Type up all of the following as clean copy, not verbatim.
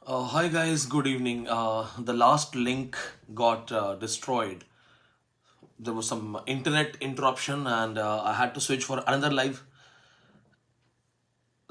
Hi guys, good evening. The last link got destroyed. There was some internet interruption and I had to switch for another live.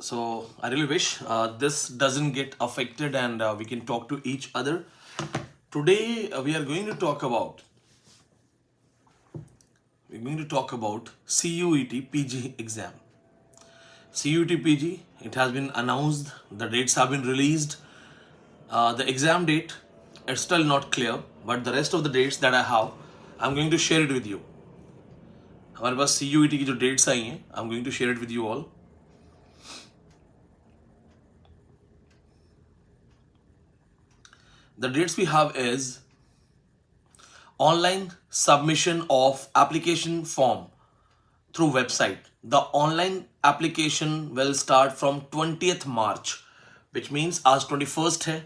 So I really wish this doesn't get affected and we can talk to each other. Today we are going to talk about CUET PG exam. CUET PG, it has been announced, the dates have been released. The exam date is still not clear, but the rest of the dates that I have, I'm going to share it with you. हमारे पास CUET की जो dates आई हैं, I'm going to share it with you all. The dates we have is online submission of application form through website. The online application will start from 20th March, which means आज 21st है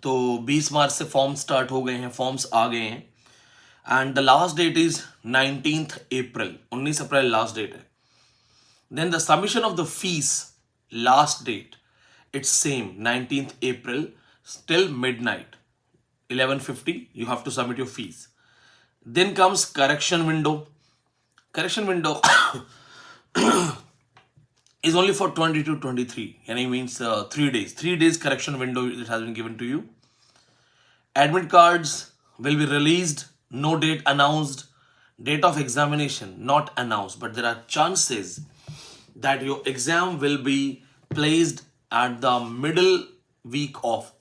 तो 20 मार्च से form start हो गए हैं, forms आ गए हैं and the last date is 19th April. 19 April last date है. Then the submission of the fees last date, it's same 19th April till midnight 11:50 you have to submit your fees. Then comes correction window. Correction window is only for 20 to 23 and it means 3 days correction window that has been given to you. Admit cards will be released, no date announced, date of examination not announced, but there are chances that your exam will be placed at the midweek of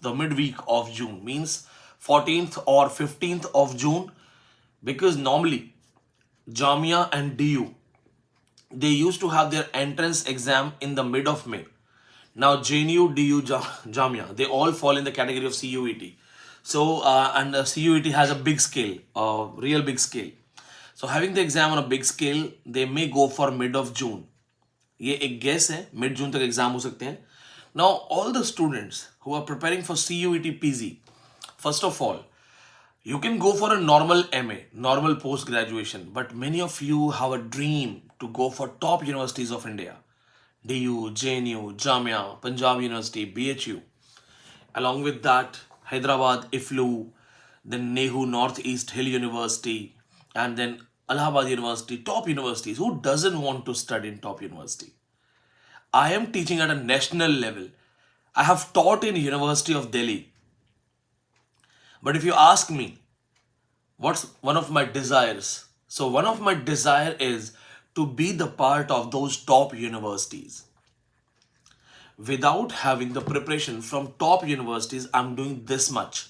June, means 14th or 15th of June, because normally Jamia and DU, they used to have their entrance exam in the mid of May. Now JNU, DU, Jamia, they all fall in the category of CUET. So and CUET has a big scale, a real big scale. So having the exam on a big scale, they may go for mid of June. ये एक guess है, mid June तक exam हो सकते हैं. Now all the students who are preparing for CUET PG, first of all, you can go for a normal MA, normal post graduation, but many of you have a dream to go for top universities of India. DU, JNU, Jamia, Punjab University, BHU. Along with that, Hyderabad, IFLU, then Nehu Northeast Hill University, and then Allahabad University, top universities. Who doesn't want to study in top university? I am teaching at a national level. I have taught in University of Delhi. But if you ask me, what's one of my desires? So one of my desire is to be the part of those top universities. Without having the preparation from top universities, I'm doing this much.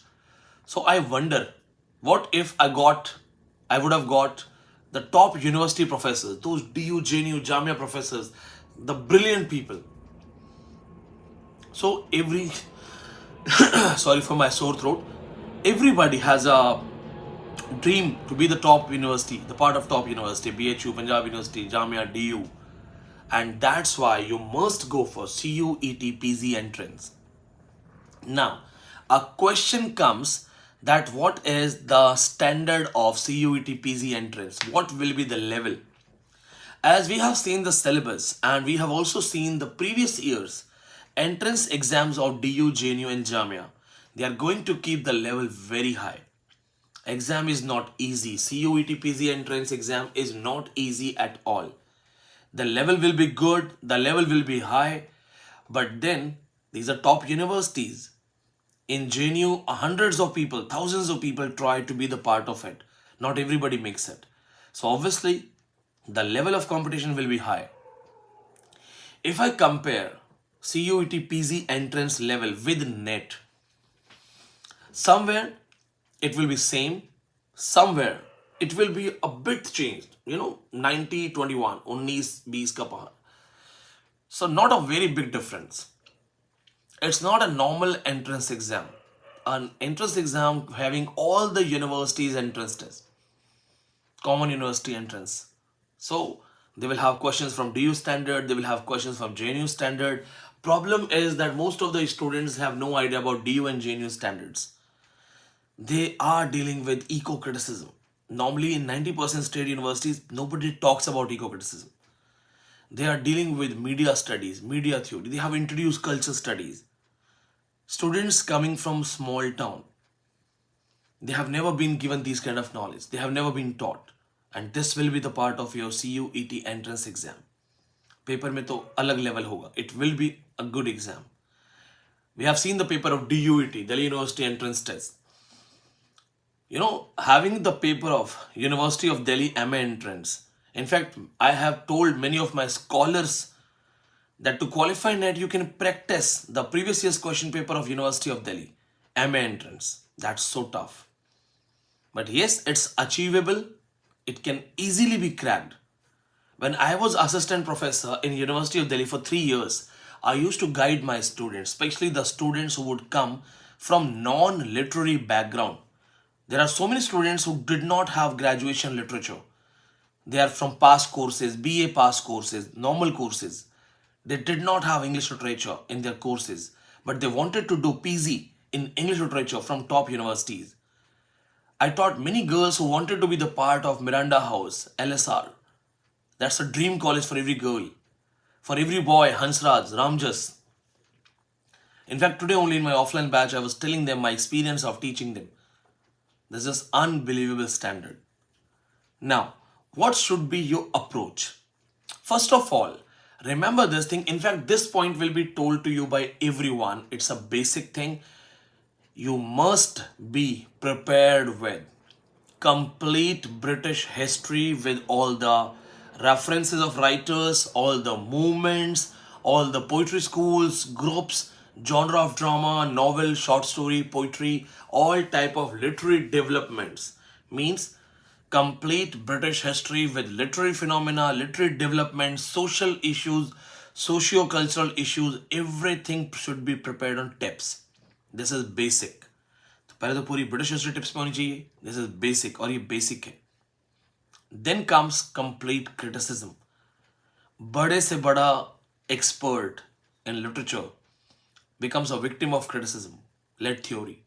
So I wonder, what if I would have got the top university professors, those DU, JNU, Jamia professors, the brilliant people. So sorry for my sore throat, everybody has a dream to be the top university, the part of top university, BHU, Punjab University, Jamia, DU. And that's why you must go for CUET PG entrance. Now, a question comes that what is the standard of CUET PG entrance? What will be the level? As we have seen the syllabus and we have also seen the previous years entrance exams of DU, JNU and Jamia, they are going to keep the level very high. Exam is not easy. CUET PG entrance exam is not easy at all. The level will be good, the level will be high, but then these are top universities. In JNU, hundreds of people, thousands of people try to be the part of it. Not everybody makes it. So obviously, the level of competition will be high. If I compare CUET PG entrance level with NET, somewhere it will be same, somewhere it will be a bit changed, 90-21, 19-20 ka pahar. So not a very big difference. It's not a normal entrance exam. An entrance exam having all the universities entrance test, common university entrance. So they will have questions from DU standard, they will have questions from JNU standard. Problem is that most of the students have no idea about DU and JNU standards. They are dealing with eco-criticism. Normally in 90% state universities, nobody talks about eco-criticism. They are dealing with media studies, media theory. They have introduced culture studies. Students coming from small town, they have never been given these kind of knowledge. They have never been taught. And this will be the part of your CUET entrance exam. Paper में तो अलग level होगा. It will be a good exam. We have seen the paper of DUET, Delhi University Entrance Test. Having the paper of University of Delhi MA entrance. In fact, I have told many of my scholars that to qualify NET, you can practice the previous year's question paper of University of Delhi MA entrance. That's so tough. But yes, it's achievable. It can easily be cracked. When I was assistant professor in University of Delhi for 3 years, I used to guide my students, especially the students who would come from non-literary background. There are so many students who did not have graduation literature. They are from past courses, BA past courses, normal courses. They did not have English literature in their courses, but they wanted to do PG in English literature from top universities. I taught many girls who wanted to be the part of Miranda House, LSR. That's a dream college for every girl. For every boy, Hansraj, Ramjas. In fact, today only in my offline batch, I was telling them my experience of teaching them. This is unbelievable standard. Now, what should be your approach? First of all, remember this thing. In fact, this point will be told to you by everyone. It's a basic thing. You must be prepared with complete British history with all the references of writers, all the movements, all the poetry schools, groups, genre of drama, novel, short story, poetry, all type of literary developments. Means complete British history with literary phenomena, literary development, social issues, socio-cultural issues, everything should be prepared on tips. This is basic. तो पहले तो पूरी British history tips पे होनी चाहिए. This is basic और ये basic है. Then comes complete criticism. बड़े से बड़ा expert in literature becomes a victim of criticism, led theory.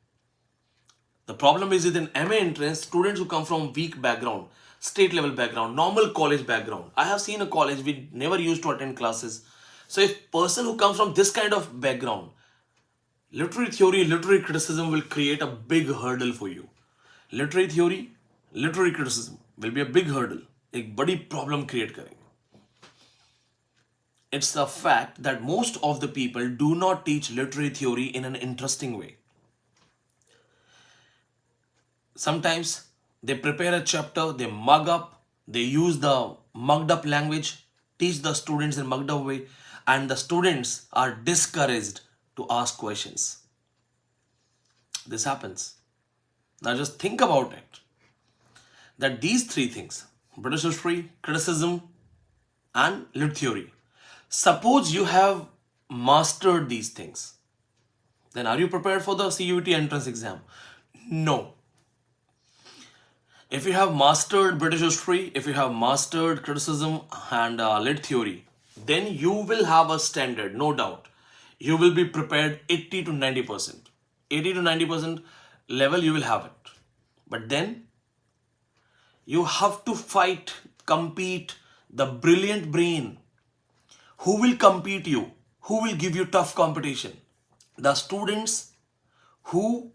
The problem is with an MA entrance, students who come from weak background, state level background, normal college background. I have seen a college we never used to attend classes. So if person who comes from this kind of background, literary theory, literary criticism will create a big hurdle for you. Literary theory, literary criticism will be a big hurdle. एक बड़ी problem create करेंगे. It's the fact that most of the people do not teach literary theory in an interesting way. Sometimes they prepare a chapter, they mug up, they use the mugged up language, teach the students in mugged up way, and the students are discouraged to ask questions. This happens. Now just think about it. That these three things, British history, criticism, and lit theory. Suppose you have mastered these things. Then are you prepared for the CUET entrance exam? No. If you have mastered British history, if you have mastered criticism and lit theory, then you will have a standard, no doubt. You will be prepared 80 to 90%. 80 to 90% level you will have it. But then you have to fight, compete the brilliant brain. Who will compete you? Who will give you tough competition? The students who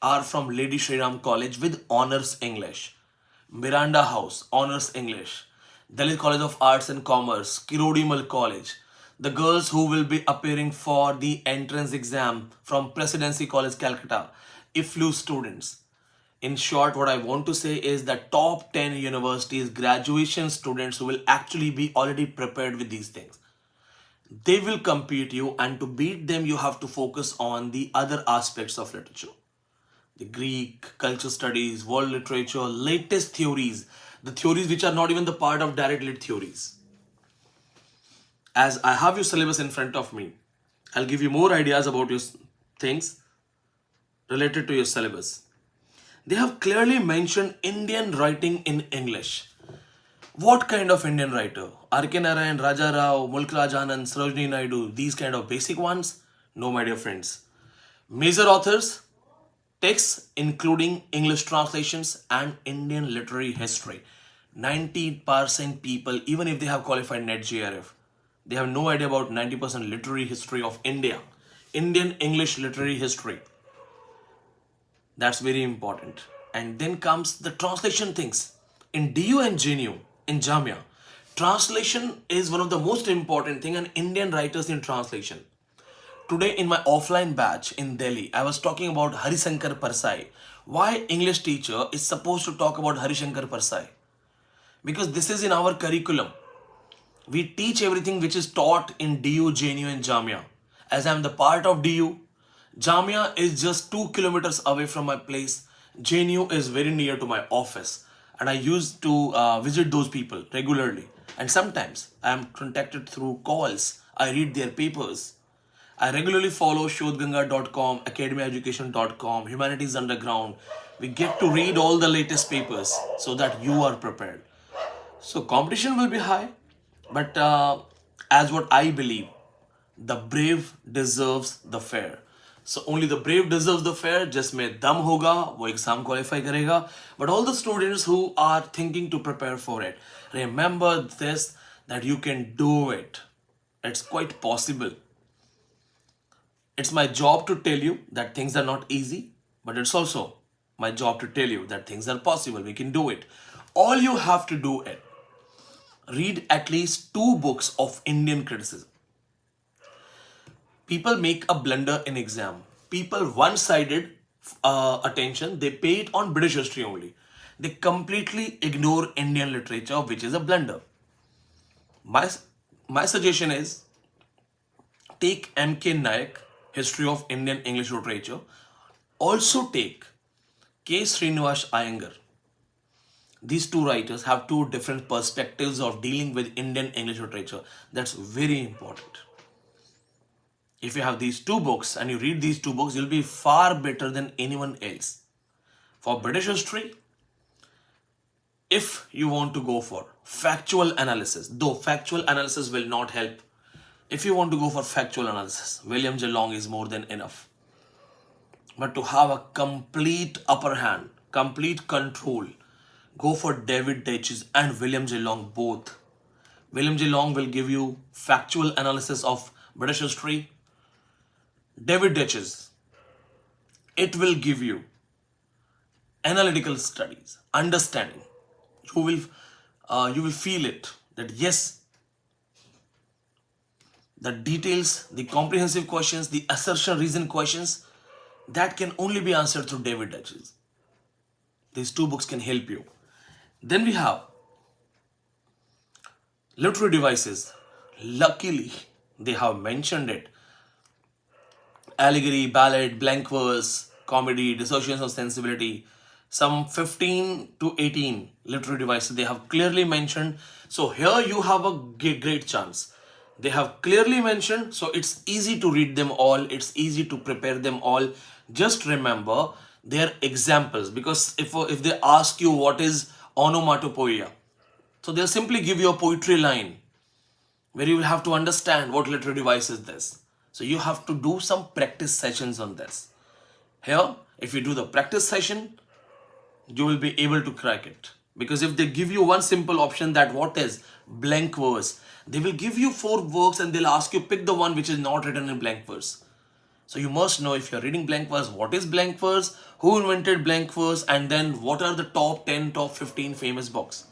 are from Lady Shri Ram College with honors English, Miranda House, honors English, Dalit College of Arts and Commerce, Kirodimal College, the girls who will be appearing for the entrance exam from Presidency College, Calcutta, IFLU students. In short, what I want to say is that top 10 universities, graduation students who will actually be already prepared with these things. They will compete you, and to beat them, you have to focus on the other aspects of literature. The Greek, culture studies, world literature, latest theories, the theories which are not even the part of direct lit theories. As I have your syllabus in front of me, I'll give you more ideas about your things related to your syllabus. They have clearly mentioned Indian writing in English. What kind of Indian writer? R.K. Narayan, Raja Rao, Mulk Raj Anand, Sarojini Naidu, these kind of basic ones? No, my dear friends. Major authors, texts including English translations and Indian literary history. 90% people, even if they have qualified NET JRF, they have no idea about 90% literary history of India. Indian English literary history. That's very important. And then comes the translation things. In DU and GNU, in Jamia, translation is one of the most important thing, and Indian writers in translation. Today in my offline batch in Delhi, I was talking about Harishankar Parsai. Why English teacher is supposed to talk about Harishankar Parsai? Because this is in our curriculum. We teach everything which is taught in DU, JNU and Jamia. As I am the part of DU, Jamia is just 2 kilometers away from my place. JNU is very near to my office. And I used to visit those people regularly. And sometimes I am contacted through calls. I read their papers. I regularly follow shodhganga.com, academyeducation.com, Humanities Underground. We get to read all the latest papers so that you are prepared. So competition will be high, but as what I believe, the brave deserves the fair. So only the brave deserves the fair. जिसमें दम होगा वो exam qualify करेगा. But all the students who are thinking to prepare for it, remember this, that you can do it. It's quite possible. It's my job to tell you that things are not easy, but it's also my job to tell you that things are possible. We can do it. All you have to do is read at least 2 books of Indian criticism. People make a blunder in exam. People one-sided attention. They pay it on British history only. They completely ignore Indian literature, which is a blunder. My suggestion is take M.K. Nayak, History of Indian English Literature. Also take K. Srinivas Iyengar. These 2 writers have 2 different perspectives of dealing with Indian English literature. That's very important. If you have these 2 books and you read these 2 books, you'll be far better than anyone else. For British history, if you want to go for factual analysis, though factual analysis will not help, if you want to go for factual analysis, William J. Long is more than enough. But to have a complete upper hand, complete control, go for David Deutsch's and William J. Long both. William J. Long will give you factual analysis of British history. David Deutsch's, it will give you analytical studies, understanding. You will feel it, that yes, the details, the comprehensive questions, the assertion reason questions, that can only be answered through David Deutsch's. These 2 books can help you. Then we have literary devices. Luckily, they have mentioned it. Allegory, ballad, blank verse, comedy, dissociation of sensibility. Some 15 to 18 literary devices they have clearly mentioned. So here you have a great chance. They have clearly mentioned, so it's easy to read them all. It's easy to prepare them all. Just remember their examples, because if they ask you what is onomatopoeia, so they'll simply give you a poetry line where you will have to understand what literary device is this. So you have to do some practice sessions on this. Here, if you do the practice session, you will be able to crack it. Because if they give you one simple option, that what is blank verse, they will give you 4 works and they'll ask you pick the one which is not written in blank verse. So you must know, if you're reading blank verse, what is blank verse, who invented blank verse, and then what are the top 10, top 15 famous books.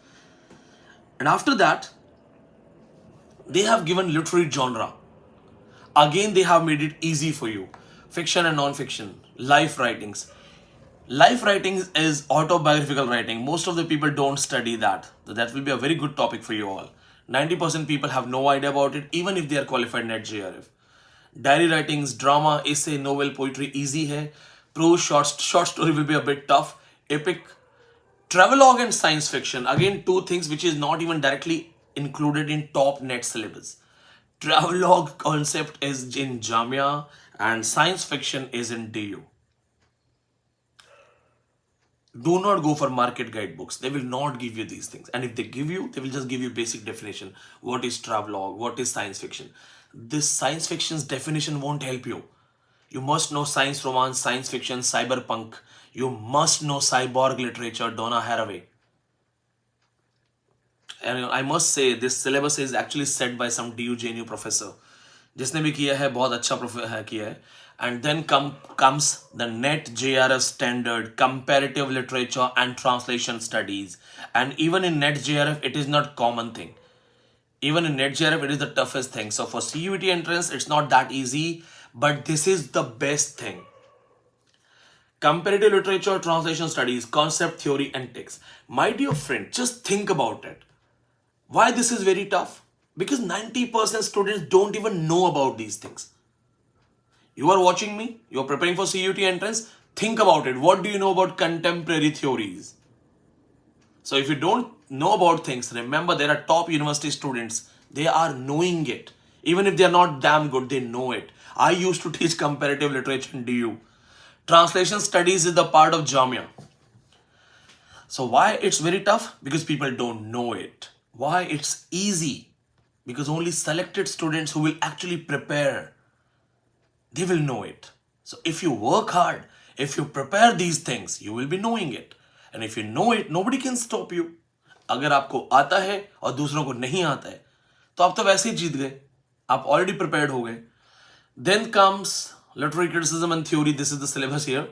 And after that, they have given literary genre. Again, they have made it easy for you. Fiction and non-fiction, life writings. Life writings is autobiographical writing. Most of the people don't study that. So that will be a very good topic for you all. 90% people have no idea about it, even if they are qualified net JRF. Diary writings, drama, essay, novel, poetry, easy hai. Prose, short story will be a bit tough. Epic, travelogue and science fiction. Again, 2 things which is not even directly included in top net syllabus. Travelogue concept is in Jamia and science fiction is in DU. Do not go for market guide books. They will not give you these things. And if they give you, they will just give you basic definition. What is travelogue? What is science fiction? This science fiction's definition won't help you. You must know science romance, science fiction, cyberpunk. You must know cyborg literature, Donna Haraway. And I must say, this syllabus is actually set by some DU JNU professor. जिसने भी किया है बहुत अच्छा किया है. And then comes the NET JRF standard, comparative literature and translation studies. And even in NET JRF, it is not common thing. Even in NET JRF, it is the toughest thing. So for CUET entrance, it's not that easy, but this is the best thing. Comparative literature, translation studies, concept, theory, and text. My dear friend, just think about it. Why this is very tough? Because 90% students don't even know about these things. You are watching me, you are preparing for CUET entrance, think about it. What do you know about contemporary theories? So if you don't know about things, remember there are top university students. They are knowing it. Even if they are not damn good, they know it. I used to teach comparative literature in DU. Translation studies is the part of Jamia. So why it's very tough? Because people don't know it. Why it's easy? Because only selected students who will actually prepare, they will know it. So if you work hard, if you prepare these things, you will be knowing it. And if you know it, nobody can stop you. अगर आपको आता है और दूसरों को नहीं आता है, तो आप तो वैसे ही जीत गए. आप already prepared हो गए. Then comes literary criticism and theory. This is the syllabus here.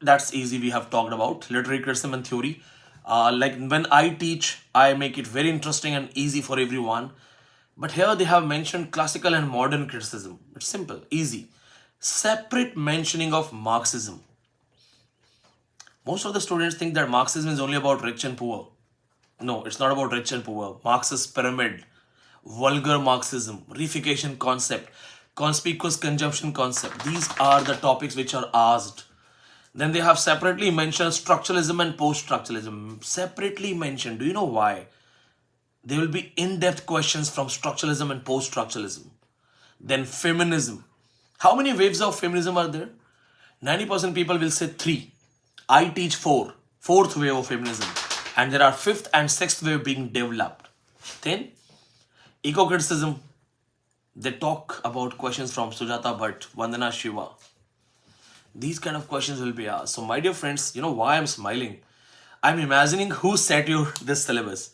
That's easy. We have talked about literary criticism and theory. Like when I teach, I make it very interesting and easy for everyone. But here they have mentioned classical and modern criticism. It's simple, easy. Separate mentioning of Marxism. Most of the students think that Marxism is only about rich and poor. No, it's not about rich and poor. Marxist pyramid, vulgar Marxism, reification concept, conspicuous consumption concept. These are the topics which are asked. Then they have separately mentioned structuralism and post-structuralism. Separately mentioned. Do you know why? There will be in-depth questions from structuralism and post-structuralism. Then feminism. How many waves of feminism are there? 90% people will say 3. I teach 4. Fourth wave of feminism. And there are 5th and 6th wave being developed. Then eco-criticism. They talk about questions from Sujata Bhatt, Vandana Shiva. These kind of questions will be asked. So my dear friends, you know why I'm smiling? I'm imagining who set you this syllabus.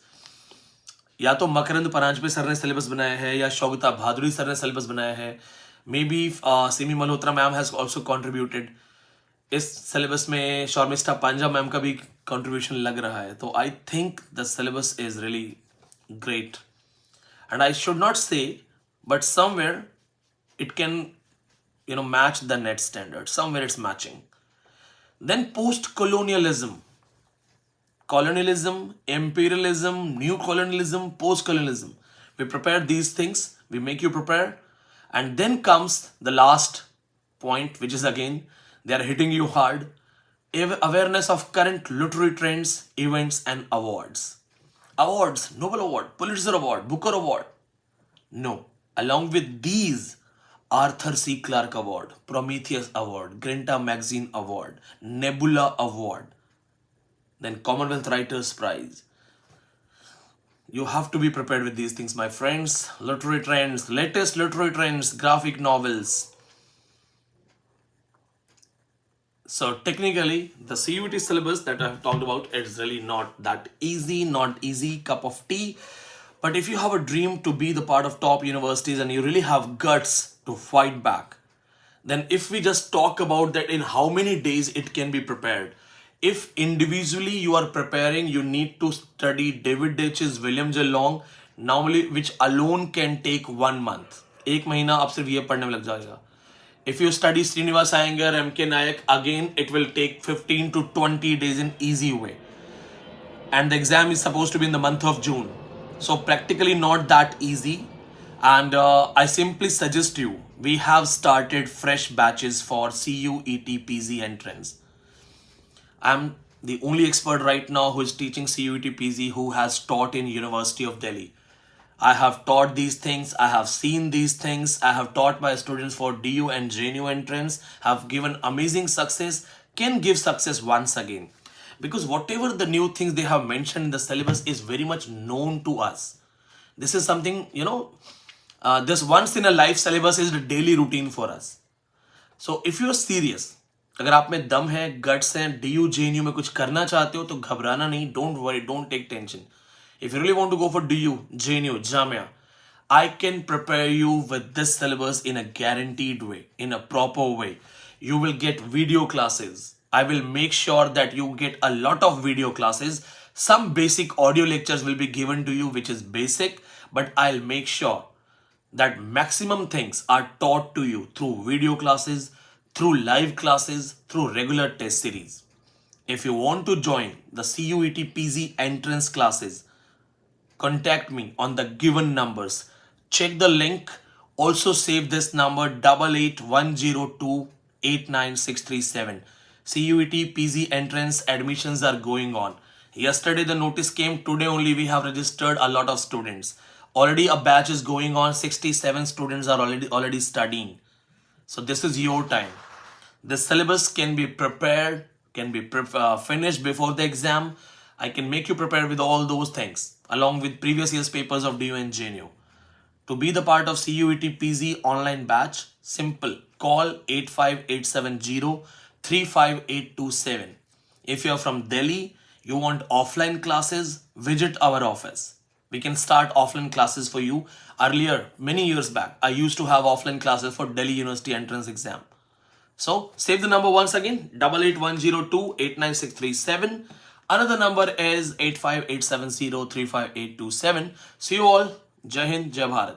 या तो मकरंद Paranjpe sir ने syllabus बनाया है या शौगता Bhaduri sir ने syllabus बनाया है. May be Simi Malhotra ma'am has also contributed. इस सिलेबस में शर्मिष्ठा पांजा मैम का भी कंट्रीब्यूशन लग रहा है. तो I think the syllabus is really great. And I should not say, but somewhere it can match the net standard. Somewhere it's matching. Then post-colonialism. Colonialism, imperialism, new colonialism, post-colonialism. We prepare these things. We make you prepare. And then comes the last point, which is again, they are hitting you hard. Awareness of current literary trends, events, and awards. Awards, Nobel Award, Pulitzer Award, Booker Award. No. Along with these, Arthur C. Clarke Award, Prometheus Award, Grinta Magazine Award, Nebula Award, then Commonwealth Writers Prize. You have to be prepared with these things, my friends. Literary trends, latest literary trends, graphic novels. So technically, the CUET syllabus that I've talked about is really not that easy, not easy cup of tea. But if you have a dream to be the part of top universities and you really have guts to fight back, then if we just talk about that in how many days it can be prepared. If individually you are preparing, you need to study David Deutsch's William J. Long, normally which alone can take 1 month. 1 महीना आप सिर्फ ये पढ़ने में लग जाएगा. If you study Srinivas Iyengar, M.K. Nayak, again it will take 15 to 20 days in easy way. And the exam is supposed to be in the month of June. So practically not that easy. And I simply suggest you, we have started fresh batches for CUET PG entrance. I'm the only expert right now who is teaching CUET PG who has taught in University of Delhi. I have taught these things, I have seen these things, I have taught my students for DU and JNU entrance, have given amazing success, can give success once again. Because whatever the new things they have mentioned in the syllabus is very much known to us. This is something, this once in a life syllabus is the daily routine for us. So if you are serious, अगर आप में दम है, guts हैं, DU, JNU में कुछ करना चाहते हो तो घबराना नहीं, don't worry, don't take tension. If you really want to go for DU, JNU, Jamia, I can prepare you with this syllabus in a guaranteed way, in a proper way. You will get video classes. I will make sure that you get a lot of video classes. Some basic audio lectures will be given to you, which is basic, but I'll make sure that maximum things are taught to you through video classes, through live classes, through regular test series. If you want to join the CUET PG entrance classes, contact me on the given numbers. Check the link. Also save this number 8810289637. CUET PG entrance admissions are going on. Yesterday the notice came. Today only we have registered a lot of students. Already a batch is going on. 67 students are already studying. So this is your time. The syllabus can be prepared, can be finished before the exam. I can make you prepare with all those things along with previous year's papers of DU and JNU. To be the part of CUET PG online batch, simple. Call 85870-35827. If you are from Delhi, you want offline classes, visit our office. We can start offline classes for you. Earlier, many years back, I used to have offline classes for Delhi University entrance exam. So save the number once again, 8810289637. Another number is 85870-35827. See you all. Jai Hind, Jai Bharat.